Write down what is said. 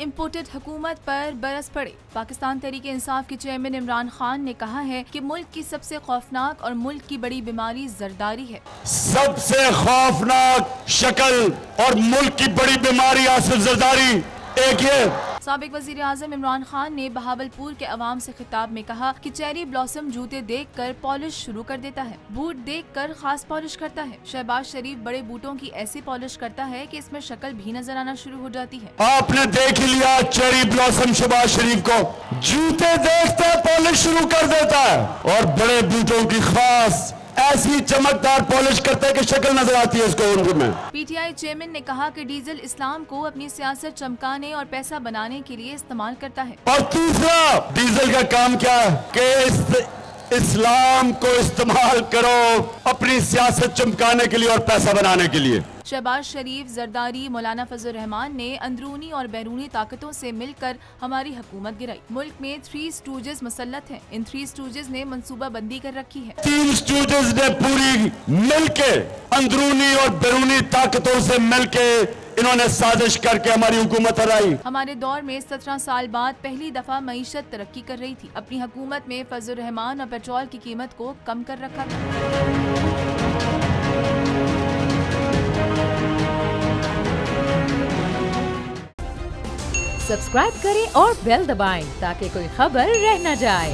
Imported हुकूमत पर बरस पड़े। पाकिस्तान तहरीक इंसाफ के चेयरमैन इमरान खान ने कहा है कि मुल्क की सबसे खौफनाक और मुल्क की बड़ी बीमारी जरदारी है। सबसे खौफनाक शक्ल और मुल्क की बड़ी बीमारी आसिफ जरदारी एक ये। साबिक वजीर आजम इमरान खान ने बहावलपुर के अवाम से खिताब में कहा कि चेरी ब्लॉसम जूते देखकर पॉलिश शुरू कर देता है, बूट देखकर खास पॉलिश करता है। शहबाज शरीफ बड़े बूटों की ऐसी पॉलिश करता है कि इसमें शक्ल भी नजर आना शुरू हो जाती है। आपने देख लिया चेरी ब्लॉसम शहबाज शरीफ को जूते देखते पॉलिश शुरू कर देता है और बड़े बूटों की खास ऐसी चमकदार पॉलिश करता है कि शक्ल नजर आती है इसको उम्र में। पीटीआई चेयरमैन ने कहा कि डीजल इस्लाम को अपनी सियासत चमकाने और पैसा बनाने के लिए इस्तेमाल करता है। और दूसरा डीजल का काम क्या है कि इस्लाम को इस्तेमाल करो अपनी सियासत चमकाने के लिए और पैसा बनाने के लिए। शहबाज शरीफ, जरदारी, मौलाना फजल रहमान ने अंदरूनी और बैरूनी ताकतों से मिलकर हमारी हुकूमत गिराई। मुल्क में 3 स्टूजेस मुसल्लत हैं। इन 3 स्टूजेस ने मंसूबा बंदी कर रखी है। 3 स्टूजेस ने पूरी मिलके अंदरूनी और बैरूनी ताकतों से मिलके इन्होंने साजिश करके हमारी हुकूमत हराई। हमारे दौर में 17 साल बाद पहली दफा मईशत तरक्की कर रही थी। अपनी हुकूमत में फजल रहमान और पेट्रोल की कीमत को कम कर रखा था। सब्सक्राइब करें और बेल दबाएं ताकि कोई खबर रह न जाए।